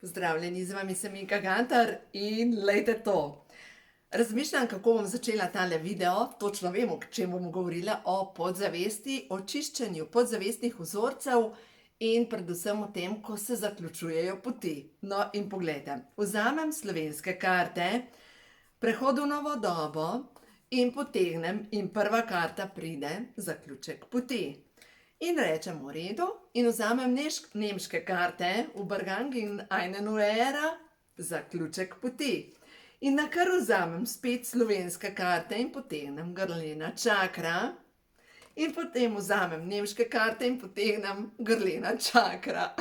Pozdravljeni, z vami sem Inka Gantar in lejte to. Razmišljam, kako bom začela tale video, točno vem, o čem bom govorila, o podzavesti, o čiščenju podzavestnih vzorcev in predvsem o tem, ko se zaključujejo poti. No in poglejte, vzamem slovenske karte, prehod v novo dobo in potegnem in prva karta pride, zaključek poti. In rečem v redu in vzamem nemške karte, Übergang in eine neue Ära, zaključek poti. In nakar vzamem spet slovenske karte in potegnem grlena čakra. In potem vzamem nemške karte in potegnem grlena čakra.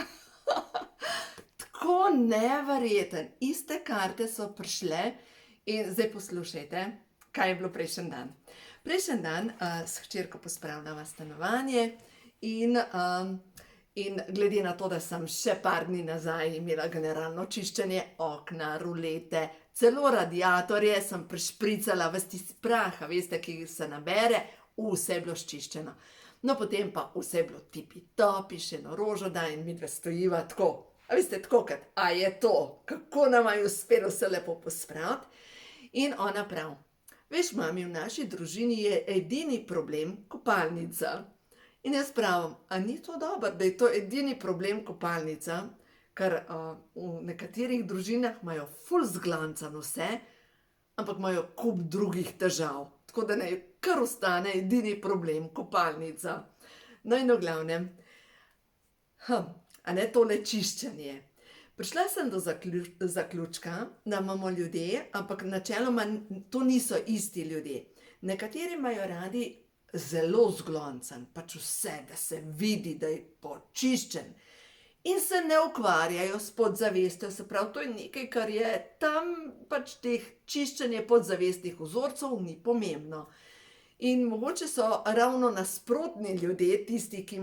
Tako neverjeten. Iste karte so prišle in zdaj poslušajte, kaj je bilo prejšnji dan. Prejšnji dan s hčerko pospravljava stanovanje. In glede na to, da sem še par dni nazaj imela generalno čiščenje okna, rulete, celo radiatorje sem prišpricala ves tisti prah, veste, ki se nabere, vse je bilo sčiščeno. No, potem pa vse je bilo tipi-topi, še eno rožo da in midve stojiva tako. A veste, tako kot, a je to, kako nam je uspelo vse lepo pospraviti. In ona prav, veš, mami, v naši družini je edini problem kopalnica. In jaz pravim, a ni to dobro, da je to edini problem kopalnica, ker v nekaterih družinah imajo ful zglancan vse, ampak imajo kup drugih težav. Tako da naj kar ostane edini problem kopalnica. No in v glavnem, a ne tole čiščenje. Prišla sem do zaključka, da imamo ljudje, ampak načeloma to niso isti ljudje. Nekateri imajo radi zelo zgloncan, pač vse, da se vidi, da je počiščen. In se ne ukvarjajo s podzavestjo, se pravi, to je nekaj, kar je tam pač teh čiščenje podzavestnih vzorcev ni pomembno. In mogoče so ravno nasprotni ljudje, tisti, ki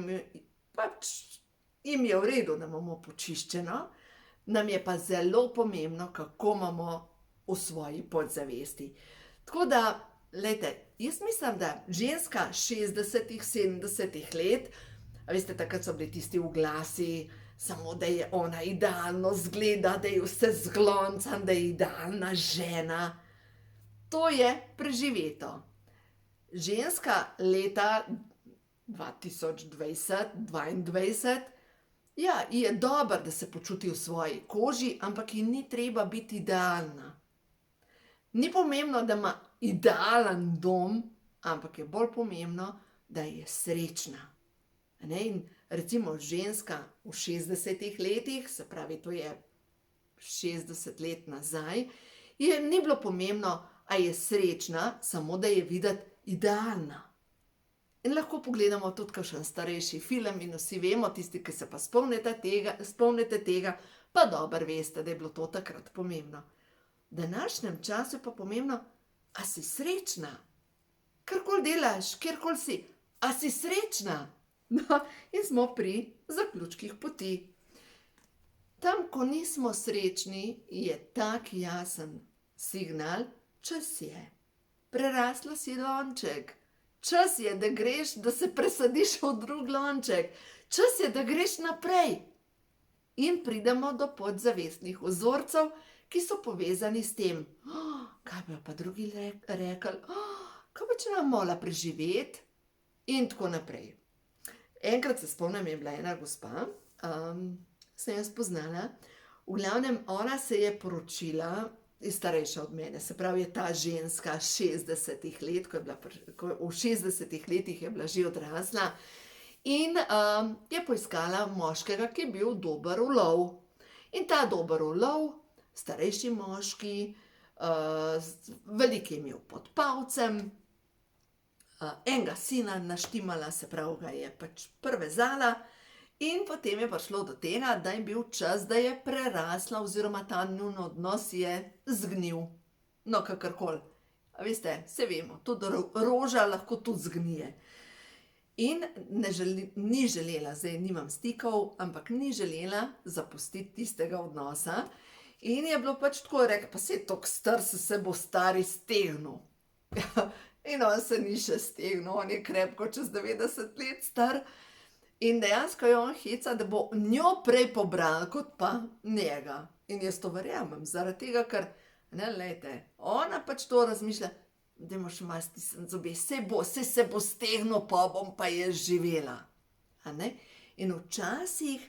pač jim je v redu, da imamo počiščeno, nam je pa zelo pomembno, kako imamo v svoji podzavesti. Tako da, glejte, jaz mislim, da ženska 60-ih, 70-ih let, a veste, takrat so bili tisti oglasi, samo da je ona idealno zgleda, da je vse zgloncan, da je idealna žena. To je preživeto. Ženska leta 2020, 2022, ja, je dobro, da se počuti v svoji koži, ampak ji ni treba biti idealna. Ni pomembno, da ima idealen dom, ampak je bolj pomembno, da je srečna. In recimo ženska v 60-ih letih, se pravi, to je 60 let nazaj, ni bilo pomembno, a je srečna, samo da je videti idealna. In lahko pogledamo tudi kakšen starejši film in vsi vemo, tisti, ki se pa spomnite tega, pa dobro veste, da je bilo to takrat pomembno. V današnjem času je pa pomembno, a si srečna? Karkoli delaš, kjerkoli si, a si srečna? No, in smo pri zaključkih poti. Tam, ko nismo srečni, je tak jasen signal, čas je. Prerasla si lonček. Čas je, da greš, da se presadiš v drug lonček. Čas je, da greš naprej. In pridemo do podzavestnih vzorcev, ki so povezani s tem. Kaj bi pa drugi rekli? Kaj pa če nam mola preživeti? In tako naprej. Enkrat se spomnim, je bila ena gospa, sem jo spoznala. V glavnem, ona se je poročila, je starejša od mene, se pravi, je ta ženska 60-ih let, v 60-ih letih je bila že odrasla, in je poiskala moškega, ki je bil dober ulov. In ta dober ulov, starejši moški, veliko je imel pod pavcem, enega sina naštimala, se pravi, ga je pač prevezala, in potem je prišlo do tega, da je bil čas, da je prerasla oziroma ta njun odnos je zgnil. No, kakorkoli. A veste, saj vemo, tudi roža lahko tudi zgnije. In ni želela, zdaj nimam stikov, ampak ni želela zapustiti tistega odnosa. In je bilo pač tako, rekel, pa saj toliko star, se bo stari stegnil. In on se ni še stegnil, on je krepko čez 90 let star. In dejansko jo on heca, da bo njo prej pobral, kot pa njega. In jaz to verjamem, zaradi tega, ker, ne, lejte, ona pač to razmišlja, dajmo še malo stisniti zobe, saj se bo stegnil, pa bom pa jaz živela. A ne? In včasih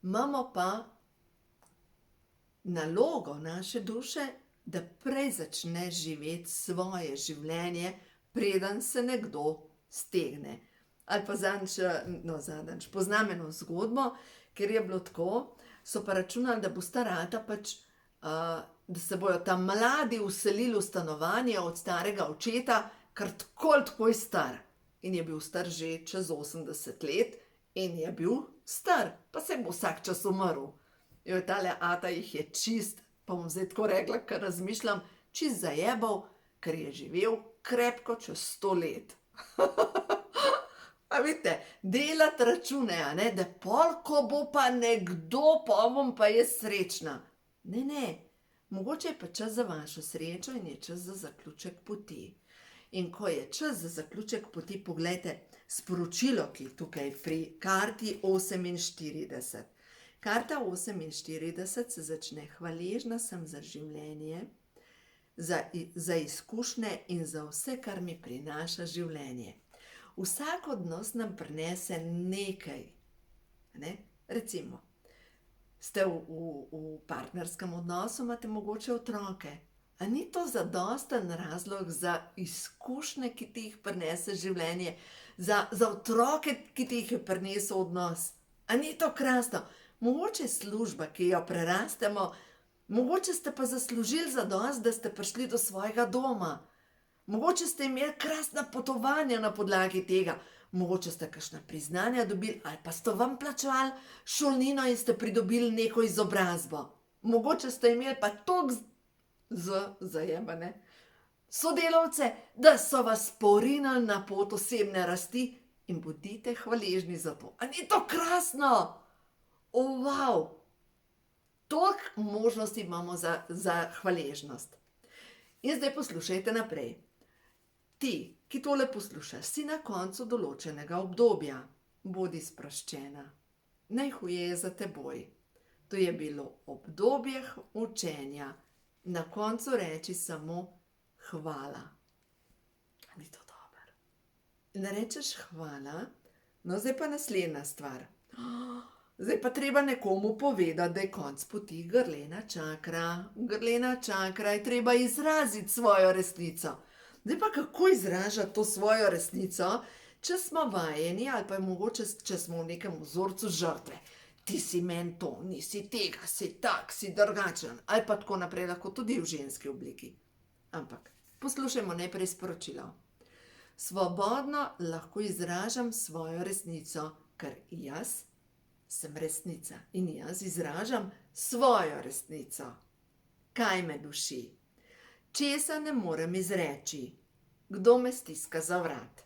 imamo pa nalogo naše duše, da prej začne živeti svoje življenje, preden se nekdo stegne. Ali pa zadnjič poznam eno zgodbo, ker je bilo tako, so pa računali, da bo starata pač, da se bojo tam mladi vselili v stanovanje od starega očeta, kar tako je star. In je bil star že čez 80 let in je bil star, pa se bo vsak čas umrl. Jo, tale ata jih je čist, pa bom zdaj tako rekla, ker razmišljam, čist zajebal, ker je živel krepko čez 100 let. A vidite, delati račune, a ne, da pol, ko bo pa nekdo, pa bom pa jaz srečna. Ne, mogoče je pa čas za vašo srečo in je čas za zaključek poti. In ko je čas za zaključek poti, poglejte sporočilo, ki je tukaj pri karti 48. Karta 48 se začne: hvaležna sem za življenje, za izkušnje in za vse, kar mi prinaša življenje. Vsak od nas nam prinese nekaj. Ne? Recimo, ste v partnerskem odnosu, imate mogoče otroke. A ni to zadosten razlog za izkušnje, ki ti jih prinese življenje, za otroke, ki ti jih je prinesel odnos? A ni to krasno? Mogoče služba, ki jo prerastemo, mogoče ste pa zaslužili zadosti, da ste prišli do svojega doma. Mogoče ste imeli krasna potovanja na podlagi tega, mogoče ste kakšna priznanja dobili, ali pa ste vam plačevali šolnino in ste pridobili neko izobrazbo. Mogoče ste imeli pa toliko zajebane sodelavce, da so vas porinili na pot osebne rasti, in bodite hvaležni za to. A ni to krasno? Wow! Toliko možnosti imamo za hvaležnost. In zdaj poslušajte naprej. Ti, ki tole poslušaš, si na koncu določenega obdobja. Bodi sproščena. Najhuje je za teboj. To je bilo obdobje učenja. Na koncu reči samo hvala. Ni to dobro? In rečeš hvala, no zdaj pa naslednja stvar. Zdaj pa treba nekomu povedati, da je konc poti grlena čakra. Grlena čakra, je treba izraziti svojo resnico. Zdaj pa kako izražati to svojo resnico, če smo vajeni ali pa je mogoče, če smo v nekem vzorcu žrtve. Ti si meni to, nisi tega, si tak, si drugačen. Ali pa tako naprej, lahko tudi v ženski obliki. Ampak poslušajmo najprej sporočilo. Svobodno lahko izražam svojo resnico, ker jaz sem resnica in jaz izražam svojo resnico. Kaj me duši? Česa ne morem izreči? Kdo me stiska za vrat?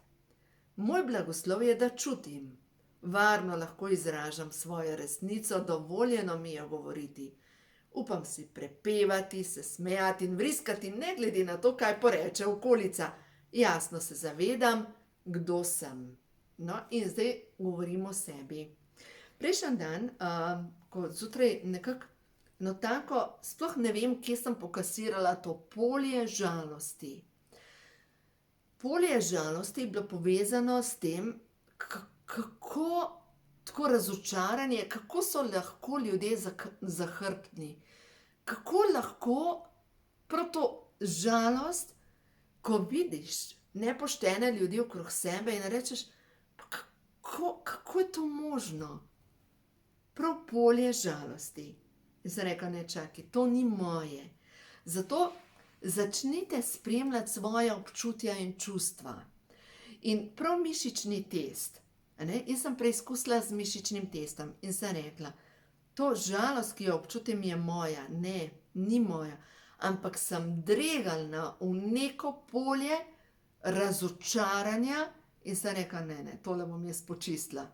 Moj blagoslov je, da čutim. Varno lahko izražam svojo resnico, dovoljeno mi je govoriti. Upam si prepevati, se smejati in vriskati, ne glede na to, kaj poreče okolica. Jasno se zavedam, kdo sem. No, in zdaj govorim o sebi. Prejšnji dan, ko zjutraj nekako, no tako, sploh ne vem, kje sem pokasirala to polje žalosti. Polje žalosti je bilo povezano s tem, kako tako razočaranje, kako so lahko ljudje zahrbtni. Kako lahko prav to žalost, ko vidiš nepoštene ljudi okrog sebe in rečeš, kako je to možno? Prav polje žalosti. In sem rekla, ne čakaj, to ni moje. Zato začnite spremljati svoje občutja in čustva. In prav mišični test. Jaz sem preizkusila z mišičnim testom in sem rekla, to žalost, ki jo občutim, je moja. Ne, ni moja. Ampak sem dregalna v neko polje razočaranja in sem rekla, ne, tole bom jaz počistila.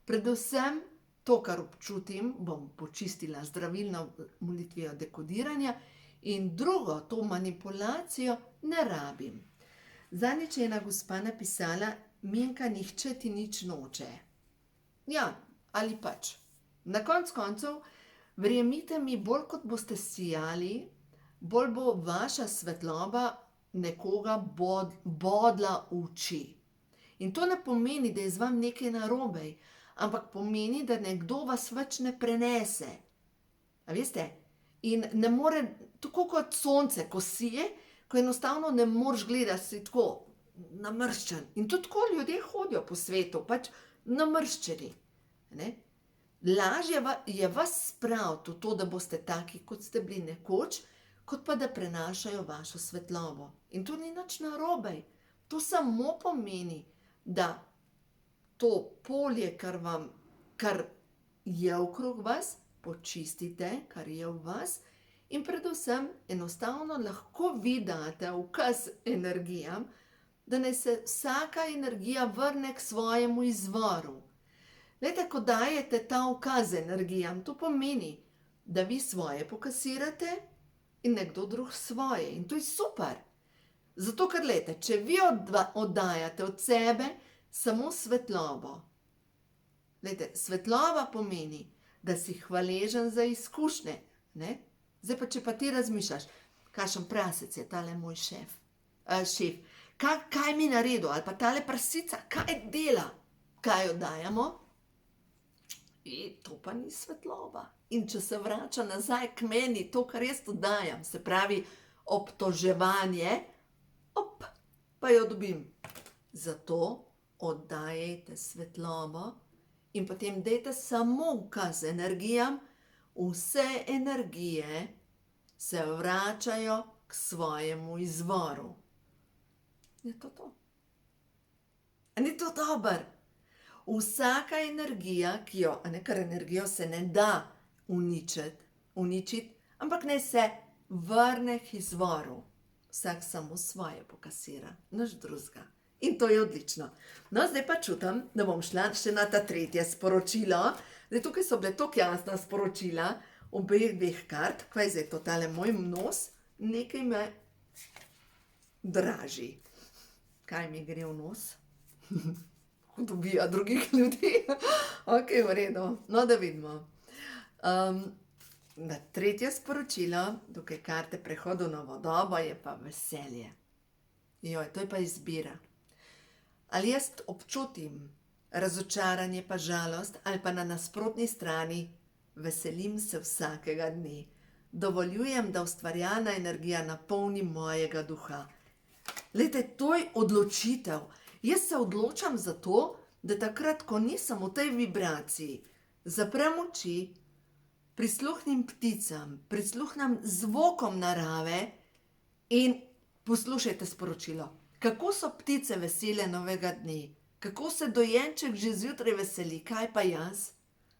Predvsem to, kar občutim, bom počistila zdravilno molitvijo dekodiranja in drugo, to manipulacijo, ne rabim. Zadnjič je ena gospa napisala, Minka, nihče ti nič noče. Ja, ali pač. Na koncu koncev, verjemite mi, bolj kot boste sijali, bolj bo vaša svetloba nekoga bodla v oči. In to ne pomeni, da je z vam nekaj narobe, ampak pomeni, da nekdo vas več ne prenese. A veste? In ne more, tako kot sonce, ko sije, ko enostavno ne moreš gledati, si tako namrščen. In tudi tako ljudje hodijo po svetu, pač namrščeni. Ne? Lažje je vas spraviti v to, da boste taki, kot ste bili nekoč, kot pa da prenašajo vašo svetlobo. In to ni nič narobe. To samo pomeni, da to polje, kar je okrog vas, počistite, kar je v vas, in predvsem enostavno lahko vi date ukaz energijam, da naj se vsaka energija vrne k svojemu izvoru. Glejte, ko dajete ta ukaz energijam, to pomeni, da vi svoje pokasirate in nekdo drug svoje. In to je super. Zato, ker glejte, če vi oddajate od sebe samo svetlobo. Glejte, svetloba pomeni, da si hvaležen za izkušnje. Ne? Zdaj pa, če pa ti razmišljaš, kakšen prasec je tale moj šef. Kaj mi naredil? Ali pa tale prasica, kaj dela? Kaj oddajamo? To pa ni svetloba. In če se vrača nazaj k meni, to, kar jaz oddajam, se pravi obtoževanje, pa jo dobim. Zato oddajajte svetlobo in potem dajte samo ukaz energijam, vse energije se vračajo k svojemu izvoru. Je to to? A ni to dobro? Vsaka energija, ker energijo se ne da uničiti, ampak naj se vrne k izvoru. Vsak samo svoje pokasira, nič drugega. In to je odlično. No, zdaj pa čutim, da bom šla še na ta tretje sporočilo. Zdaj, tukaj so bile toliko jasna sporočila obeh dveh kart. Kaj je zdaj to, tale moj nos? Nekaj me draži. Kaj mi gre v nos? Dobija drugih ljudi. Ok, v redu. No, da vidimo. Na tretje sporočilo, tukaj karte prehodu v novo dobo, je pa veselje. Joj, to je pa izbira. Ali jaz občutim razočaranje pa žalost, ali pa na nasprotni strani veselim se vsakega dne. Dovoljujem, da ustvarjalna energija napolni mojega duha. Glejte, to je odločitev. Jaz se odločam za to, da takrat, ko nisem v tej vibraciji, zaprem oči, prisluhnem pticam, prisluhnem zvokom narave in poslušajte sporočilo. Kako so ptice vesele novega dne? Kako se dojenček že zjutraj veseli? Kaj pa jaz?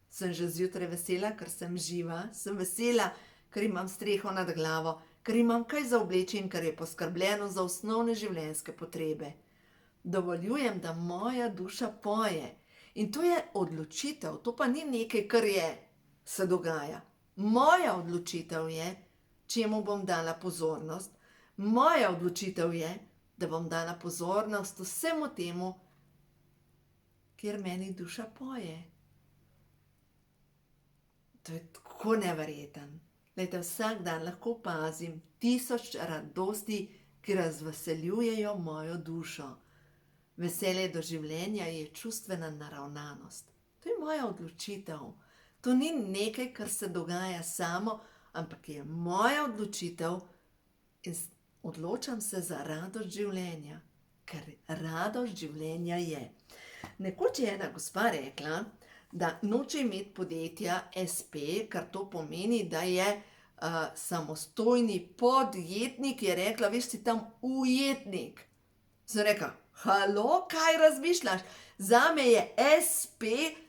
Sem že zjutraj vesela, ker sem živa. Sem vesela, ker imam streho nad glavo, ker imam kaj za obleči in ker je poskrbljeno za osnovne življenjske potrebe. Dovoljujem, da moja duša poje. In to je odločitev, to pa ni nekaj, kar se dogaja. Moja odločitev je, čemu bom dala pozornost. Moja odločitev je, da bom dala pozornost vsemu temu, kjer meni duša poje. To je tako neverjeten. Glejte, vsak dan lahko opazim 1000 radosti, ki razveseljujejo mojo dušo. Veselje do življenja je čustvena naravnanost. To je moja odločitev. To ni nekaj, kar se dogaja samo, ampak je moja odločitev in odločam se za radost življenja, ker radost življenja je. Nekoč je ena gospa rekla, da noče imeti podjetja SP, kar to pomeni, da je samostojni podjetnik, je rekla, veš, si tam ujetnik. Sem rekla, halo, kaj razmišljaš? Zame je SP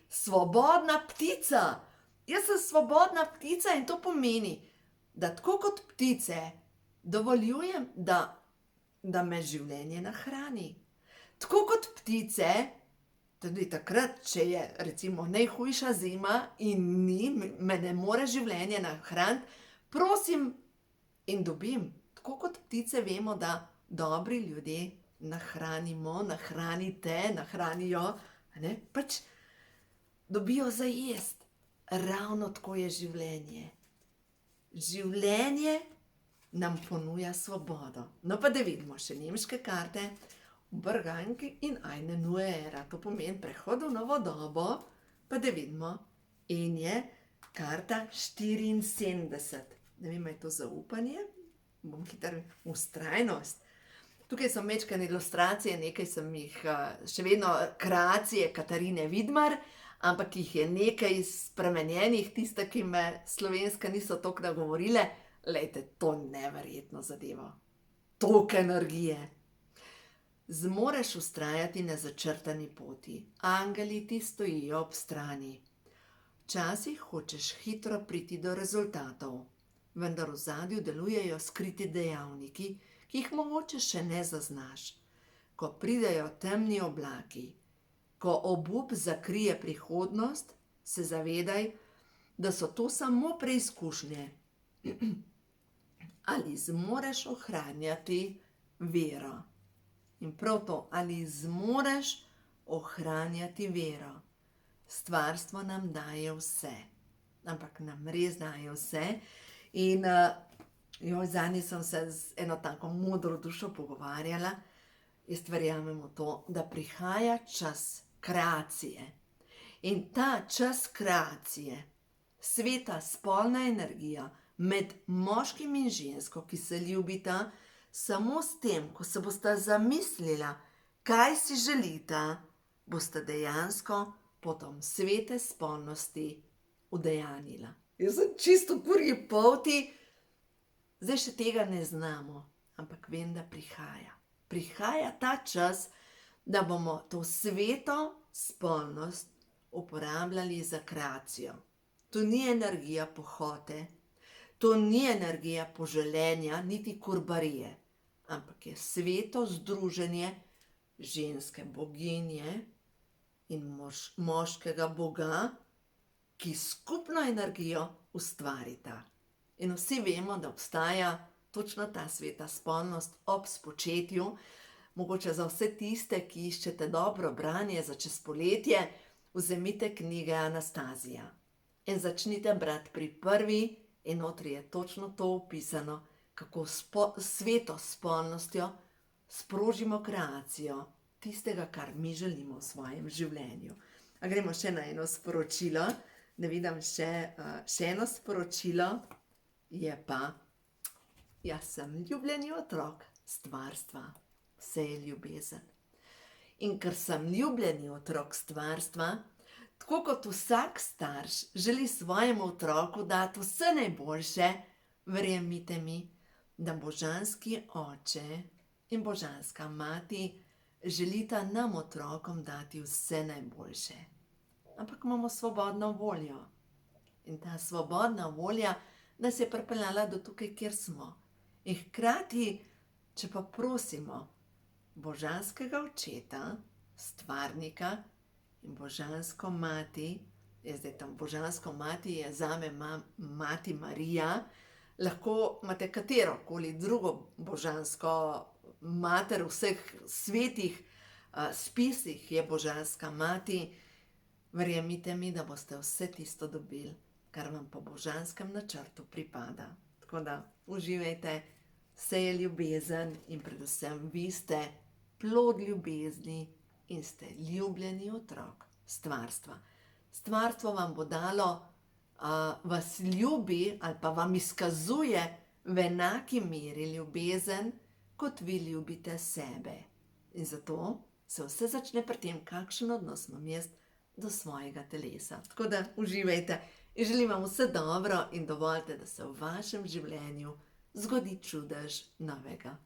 svobodna ptica. Jaz sem svobodna ptica in to pomeni, da tako kot ptice dovoljujem, da me življenje nahrani. Tako kot ptice, tudi takrat, če je recimo najhujša zima in me ne more življenje nahraniti, prosim in dobim. Tako kot ptice vemo, da dobri ljudje nahranimo, nahranite, nahranijo. Pač dobijo za jest. Ravno tako je življenje. Življenje nam ponuja svobodo. No pa da vidimo še nemške karte. Übergang in eine neue Ära. To pomeni prehod v novo dobo. Pa da vidimo. In je karta 74. Ne vem, je to zaupanje? Bom hitro vztrajnost. Tukaj so mečkane ilustracije, nekaj sem jih, še vedno kreacije Katarine Vidmar, ampak jih je nekaj spremenjenih, tiste, ki me slovenska niso toliko nagovorile. Lejte, to neverjetno zadevo. Toliko energije. Zmoreš vztrajati na začrtani poti. Angeli ti stojijo ob strani. Včasih hočeš hitro priti do rezultatov, vendar v ozadju delujejo skriti dejavniki, ki jih mogoče še ne zaznaš. Ko pridejo temni oblaki, ko obup zakrije prihodnost, se zavedaj, da so to samo preizkušnje. Ali zmoreš ohranjati vero? In prav to, ali zmoreš ohranjati vero? Stvarstvo nam daje vse, ampak nam res daje vse. In zadnji sem se z eno tako modro dušo pogovarjala. Jaz verjamem v to, da prihaja čas kreacije. In ta čas kreacije, sveta spolna energija med moškim in žensko, ki se ljubita, samo s tem, ko se bosta zamislila, kaj si želita, bosta dejansko potom svete spolnosti udejanila. Jaz sem čisto kurji polti, zdaj še tega ne znamo, ampak vem, da prihaja. Prihaja ta čas, da bomo to sveto spolnost uporabljali za kreacijo. To ni energija pohote, to ni energija poželenja, niti kurbarije, ampak je sveto združenje ženske boginje in moškega boga, ki skupno energijo ustvarita. In vsi vemo, da obstaja točno ta sveta spolnost ob spočetju. Mogoče za vse tiste, ki iščete dobro branje za čez poletje, vzemite knjige Anastazija in začnite brati pri prvi, in notri je točno to opisano, kako sveto spolnostjo sprožimo kreacijo tistega, kar mi želimo v svojem življenju. A gremo še na eno sporočilo, da vidim še eno sporočilo, je pa: jaz sem ljubljeni otrok stvarstva, vse je ljubezen. In ker sem ljubljeni otrok stvarstva, tako kot vsak starš želi svojemu otroku dati vse najboljše, verjemite mi, da božanski oče in božanska mati želita nam otrokom dati vse najboljše. Ampak imamo svobodno voljo. In ta svobodna volja nas je pripeljala do tukaj, kjer smo. In hkrati, če pa prosimo božanskega očeta, stvarnika in božansko mati, zdaj tam božansko mati je zame mati Marija, lahko imate katerokoli drugo božansko mater, v vseh svetih spisih je božanska mati. Verjemite mi, da boste vse tisto dobili, kar vam po božanskem načrtu pripada. Tako da uživajte, vse je ljubezen in predvsem vi ste plod ljubezni in ste ljubljeni otrok stvarstva. Stvarstvo vam bo dalo, vas ljubi ali pa vam izkazuje v enaki meri ljubezen, kot vi ljubite sebe. In zato se vse začne pri tem, kakšen odnos imam jaz do svojega telesa. Tako da uživajte in želim vam vse dobro in dovolite, da se v vašem življenju zgodi čudež novega